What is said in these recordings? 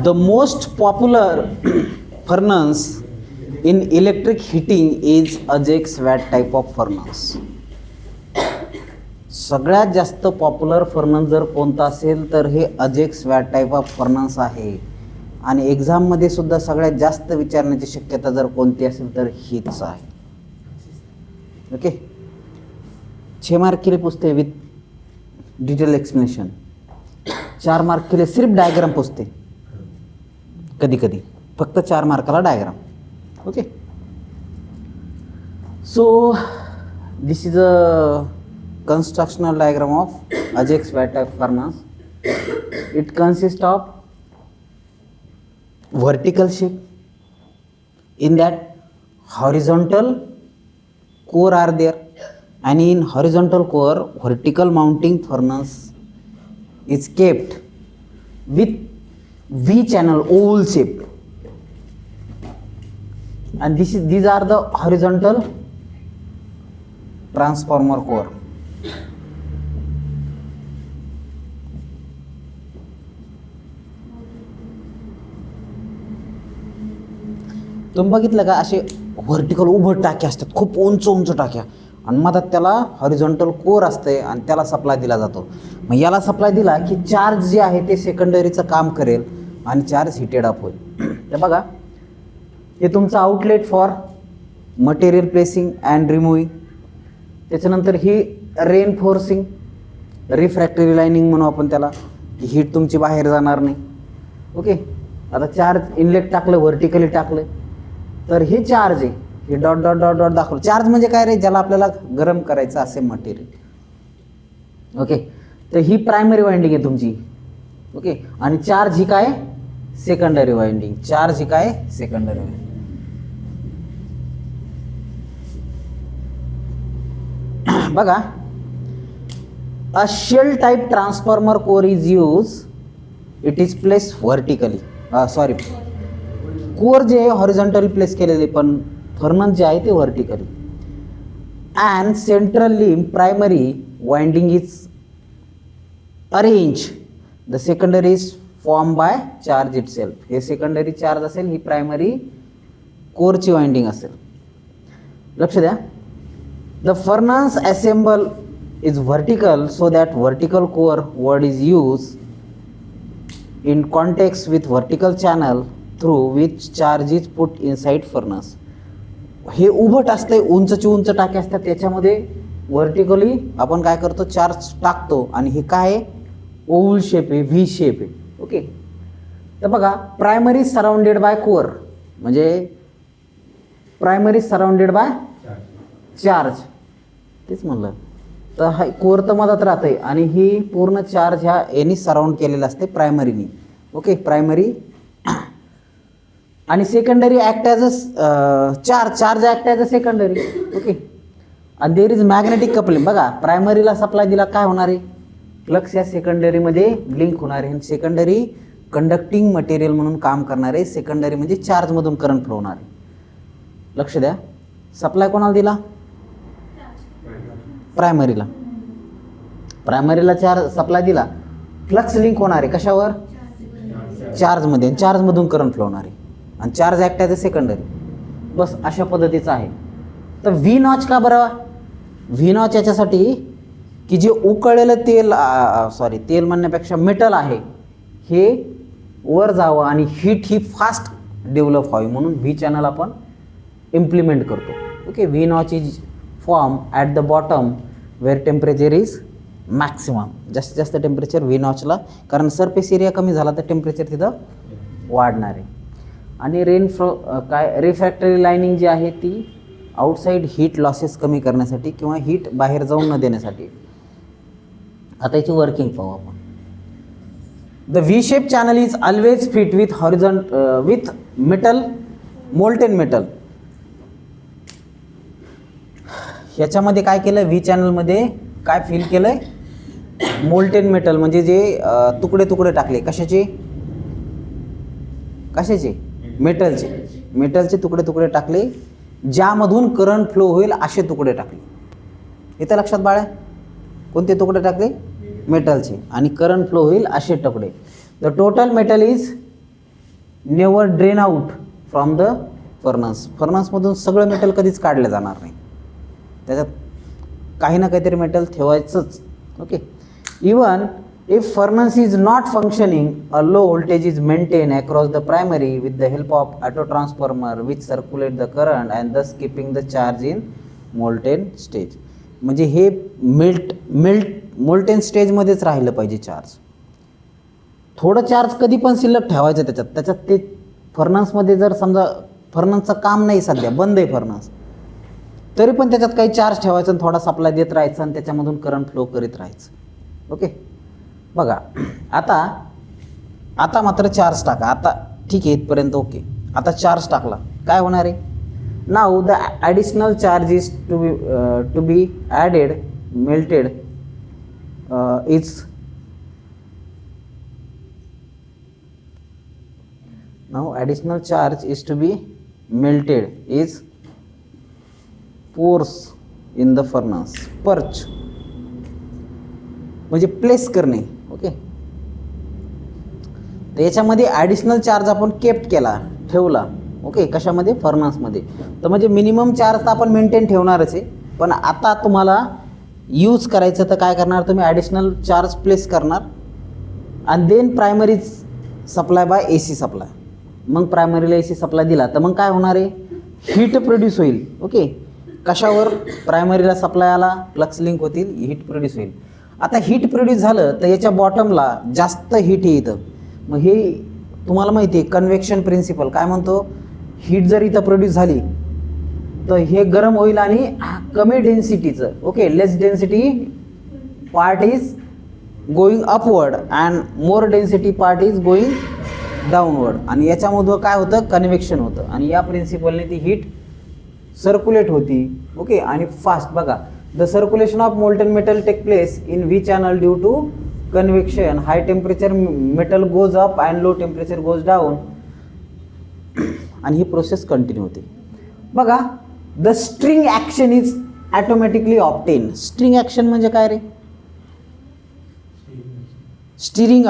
The most popular furnace in electric heating is Ajax Watt type of furnace. सगळ्यात जास्त popular furnace जर कोणता असेल तर हे AJAX watt type of furnace आहे. आणि एक्झाममध्ये सुद्धा सगळ्यात जास्त विचारण्याची शक्यता जर कोणती असेल तर हीच आहे. ओके, 6 मार्क के लिए पूछते विथ डिटेल एक्सप्लेनेशन, 4 मार्क के लिए सिर्फ डायग्राम पूछते कधी कधी, फक्त 4 मार्काला diagram. Okay, so this is a constructional diagram of Ajax Watt type furnace. It consists of vertical shape. In that horizontal core are there, and in horizontal core vertical mounting furnace is kept with V channel oval shape, and these are the horizontal transformer core. तुम्ही बघितलं का, असे vertical उभं टाक्या असतात, खूप उंच उंच टाक्या, आणि मधात त्याला हॉरिझॉन्टल कोर असते आणि त्याला सप्लाय दिला जातो. मग याला सप्लाय दिला की चार्ज जे आहे ते सेकंडरीचं काम करेल आणि चार्ज हिटेड अप होईल. तर बघा, हे तुमचं outlet for material placing and removing. त्याच्यानंतर ही रेनफोर्सिंग रिफ्रॅक्टरी लाईनिंग म्हणू आपण त्याला, की हीट तुमची बाहेर जाणार नाही. ओके, आता चार्ज इनलेट टाकलं, व्हर्टिकली टाकलं, तर हे चार्ज आहे, हे डॉट डॉट डॉट डॉट दाखवलं. चार्ज म्हणजे काय रे, ज्याला आपल्याला गरम करायचं असे मटेरियल. ओके, तर ही प्रायमरी वाइंडिंग आहे तुमची. ओके, आणि चार्ज ही काय, सेकंडरी वाइंडिंग. चार्ज ही काय, सेकंडरी वाइंडिंग. बघा, a shell type transformer core is use, it is place vertically, sorry, core जे हॉरिझॉन्टली प्लेस केलेले, पण फर्नस जे आहे ते vertically. And centrally primary winding is arrange, the secondary is form by charge itself. हे secondary charge असेल, ही primary कोरची वाइंडिंग असेल. लक्ष द्या, the furnace assemble is vertical, so that vertical core word is used in context with vertical channel through which charge is put inside furnace. हे उभट असते, उंचची उंच टाके असतात, त्याच्यामध्ये वर्टिकली आपण काय करतो, चार्ज टाकतो, आणि हे काय, ओव्हल शेप आहे, व्ही शेप आहे. ओके, तर बघा, प्रायमरी सराउंडेड बाय कोर, म्हणजे प्रायमरी सराउंडेड बाय चार्ज, तेच म्हणलं. तर हा कोर तर मधात राहते, आणि ही पूर्ण चार्ज ह्या यांनी सराउंड केलेलं असते प्रायमरीनी. Okay, primary. आणि secondary act as a charge act as a secondary. Okay, आणि देर इज मॅग्नेटिक कपलिंग. बघा, प्रायमरीला सप्लाय दिला, काय होणार आहे, फ्लक्स या सेकंडरीमध्ये लिंक होणार आहे. सेकंडरी कंडक्टिंग मटेरियल म्हणून काम करणार आहे. सेकंडरी म्हणजे चार्जमधून करंट फ्लो होणार आहे. लक्ष द्या, सप्लाय कोणाला दिला, प्रायमरीला. प्रायमरीला चार्ज सप्लाय दिला, फ्लक्स लिंक होणार आहे कशावर, चार्जमध्ये, चार्जमधून करंट फ्लो होणार आहे, आणि charge act as a secondary. बस अशा पद्धतीचं आहे. तर व्ही नॉच का बरं, व्ही नॉच याच्यासाठी की जे उकळलेलं तेल, सॉरी तेल म्हणण्यापेक्षा मेटल आहे, हे वर जावं आणि हीट ही फास्ट डेव्हलप व्हावी, म्हणून व्ही चॅनल आपण इम्प्लिमेंट करतो. Okay, V notch is form at the bottom where temperature is maximum. जास्तीत जास्त टेम्परेचर व्ही नॉचला, कारण सरफेस एरिया कमी झाला तर टेम्परेचर तिथं वाढणार आहे. आणि काय रिफ्रॅक्टरी लाईनिंग जी आहे ती आउटसाईड हीट लॉसेस कमी करण्यासाठी किंवा हीट बाहेर जाऊन न देण्यासाठी. आता याची वर्किंग पाहू आपण. The V shape channel is always fit with metal, molten metal. याच्यामध्ये काय केलं, व्ही चॅनलमध्ये काय फिल केलं आहे, मोल्टेन मेटल, म्हणजे जे तुकडे तुकडे टाकले, कशाचे, मेटलचे तुकडे तुकडे टाकले, ज्यामधून करंट फ्लो होईल असे तुकडे टाकले. इथं लक्षात बाळा, कोणते तुकडे टाकले, मेटलचे, आणि करंट फ्लो होईल असे तुकडे. The total metal is never drain out from the furnace. फर्नसमधून सगळं मेटल कधीच काढलं जाणार नाही, त्याच्यात काही ना काहीतरी मेटल ठेवायचंच. Okay. Even if furnace is not functioning, a low voltage is maintain across the primary with the help of auto transformer which circulate the current and thus keeping the charge in molten stage. म्हणजे हे molten स्टेजमध्येच राहिलं पाहिजे charge. थोडं charge कधी पण शिल्लक ठेवायचं त्याच्यात ते फर्नसमध्ये जर समजा फर्नसचं काम नाही, सध्या बंद आहे फर्नस, तरी पण त्याच्यात काही चार्ज ठेवायचं आणि थोडा सप्लाय देत राहायचं आणि त्याच्यामधून करंट फ्लो करीत राहायचं. ओके. बघा आता मात्र चार्ज टाका. आता ठीक आहे, इथपर्यंत ओके. आता चार्ज टाकला काय होणार आहे? Now the additional charge is to be added melted is now additional charge is to be melted is pores in the furnace. Perch म्हणजे प्लेस करणे. ओके. तर याच्यामध्ये ॲडिशनल चार्ज आपण केप्ट केला, ठेवला. ओके. कशामध्ये? फर्नसमध्ये. तर म्हणजे मिनिमम चार्ज तर आपण मेंटेन ठेवणारच आहे, पण आता तुम्हाला यूज करायचं तर काय करणार तुम्ही? ॲडिशनल चार्ज प्लेस करणार आणि then primary supply by AC supply. मग प्रायमरीला AC सप्लाय दिला तर मग काय होणार आहे? हीट प्रोड्यूस होईल. ओके. कशावर? प्रायमरीला सप्लाय आला, फ्लक्स लिंक होतील, हीट प्रोड्यूस होईल. आता हीट प्रोड्यूस झालं तर याच्या बॉटमला जास्त हीट येतं. मग हे तुम्हाला माहिती आहे कन्व्हेक्शन प्रिन्सिपल काय म्हणतो? हीट जर इथं प्रोड्यूस झाली तर हे गरम होईल आणि कमी डेन्सिटीचं, okay, less density part is going upward and more density part is going downward. आणि याच्यामधून काय होतं? कन्व्हेक्शन होतं आणि या प्रिन्सिपलने ती हीट सर्क्युलेट होती. ओके. आणि फास्ट. बघा, the circulation of molten metal take place in V channel due to convection. High temperature metal goes up and low temperature goes down, आणि ही प्रोसेस कंटिन्यू होते. बघा, the string action is automatically obtain. String action म्हणजे काय रे? Stirring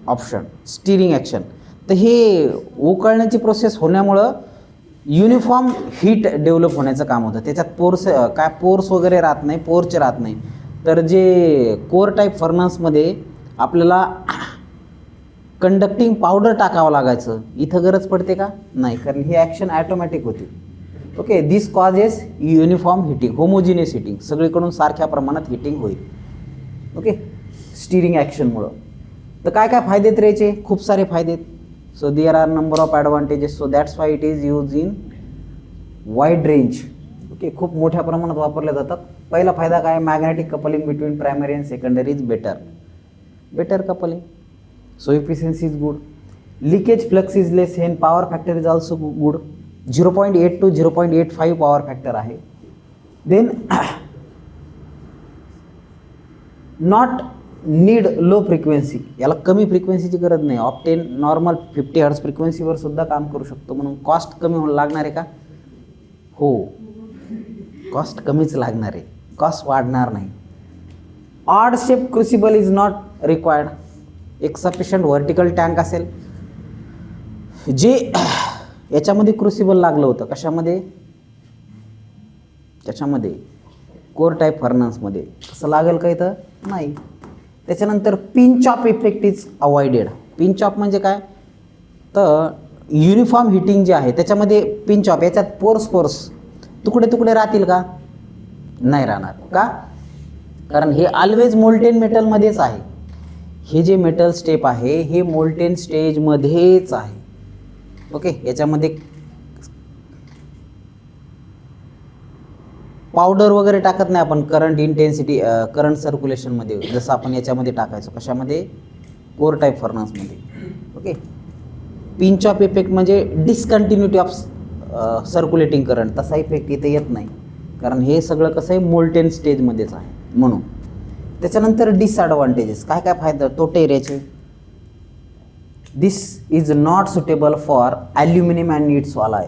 option, stirring action. तर हे उकळण्याची प्रोसेस होण्यामुळं युनिफॉर्म हीट डेव्हलप होण्याचं काम होतं. त्याच्यात पोर्स वगैरे राहत नाही, पोरचे राहत नाही. तर जे कोर टाईप फर्नसमध्ये आपल्याला कंडक्टिंग पावडर टाकावं लागायचं, इथं गरज पडते का? नाही, कारण ही ॲक्शन ॲटोमॅटिक होती. Okay. This causes uniform heating, homogeneous heating, सगळीकडून सारख्या प्रमाणात हिटिंग होईल. ओके. स्टिरिंग ॲक्शनमुळं. तर काय काय फायदे आहेत याचे? खूप सारे फायदे आहेत. So there are number of advantages. So that's why it is use in wide range. Okay. खूप मोठ्या प्रमाणात वापरल्या जातात. पहिला फायदा काय? Magnetic coupling between primary and secondary is better coupling. So efficiency is good. Leakage flux is less and power factor is also good. 0.8 to 0.85 power factor आहे. Then not need low frequency. याला कमी फ्रिक्वेन्सीची गरज नाही. Obtain normal 50 hertz फ्रिक्वेन्सीवर सुद्धा काम करू शकतो, म्हणून कॉस्ट कमी होऊन लागणार आहे का? हो, कॉस्ट कमीच लागणार आहे, कॉस्ट वाढणार नाही. Odd shape crucible is not required. एक सफिशियंट व्हर्टिकल टँक असेल. जे याच्यामध्ये क्रुसिबल लागलं होतं, कशामध्ये? त्याच्यामध्ये कोर टाईप फर्नसमध्ये. तसं लागेल का इथं? नाही. त्याच्यानंतर pinch of effect is avoided. Pinch of म्हणजे काय? तर युनिफॉर्म हिटिंग जे आहे त्याच्यामध्ये पिंच ऑफ, याच्यात पोर्स तुकडे राहतील का? नाही राहणार. का? कारण हे ऑलवेज मोल्टेन मेटलमध्येच आहे. हे जे मेटल स्टेप आहे हे मोल्टेन स्टेजमध्येच आहे. ओके. याच्यामध्ये पावडर वगैरे टाकत नाही आपण करंट इंटेन्सिटी, करंट सर्क्युलेशनमध्ये, जसं आपण याच्यामध्ये टाकायचो. कशामध्ये? कोर टाईप फर्नसमध्ये. ओके. पिंच ऑफ इफेक्ट म्हणजे डिसकंटिन्युटी ऑफ सर्क्युलेटिंग करंट. तसा इफेक्ट इथे येत नाही, कारण हे सगळं कसं आहे? मोल्टेन स्टेजमध्येच आहे म्हणून. त्याच्यानंतर डिसॲडव्हान्टेजेस. काय काय फायदा तोटे याचे? This is not suitable for aluminium and its alloy.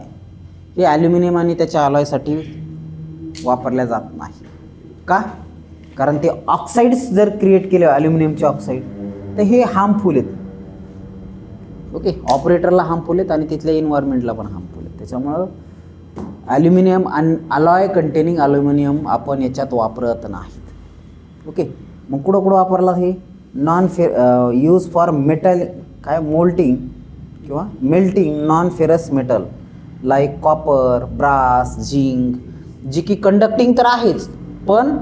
हे ॲल्युमिनियम आणि त्याच्या अलॉयसाठी वापरल्या जात नाही. का? कारण ते ऑक्साईड्स जर क्रिएट केले ॲल्युमिनियमचे ऑक्साईड तर हे हार्मफुल आहेत. ओके, ऑपरेटरला हार्मफुल आहेत आणि तिथल्या इन्व्हायरमेंटला पण हार्मफुल आहेत. त्याच्यामुळं ॲल्युमिनियम आणि अलॉय कंटेनिंग ॲल्युमिनियम आपण याच्यात वापरत नाहीत. ओके, मग कुठं वापरला हे नॉन यूज फॉर मेटल काय मोल्टिंग किंवा melting non ferrous metal like copper, brass, zinc, जी की कंडक्टिंग तर आहेच पण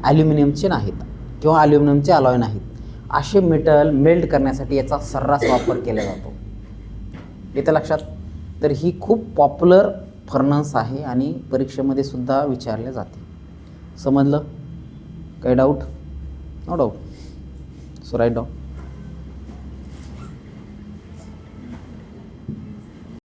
ॲल्युमिनियमचे नाहीत किंवा ॲल्युमिनियमचे अलॉय नाहीत, असे मेटल मेल्ट करण्यासाठी याचा सर्रास वापर केला जातो. येतं लक्षात? तर ही खूप पॉप्युलर फर्नस आहे आणि परीक्षेमध्ये सुद्धा विचारले जाते. समजलं? काही doubt? No doubt. So write down.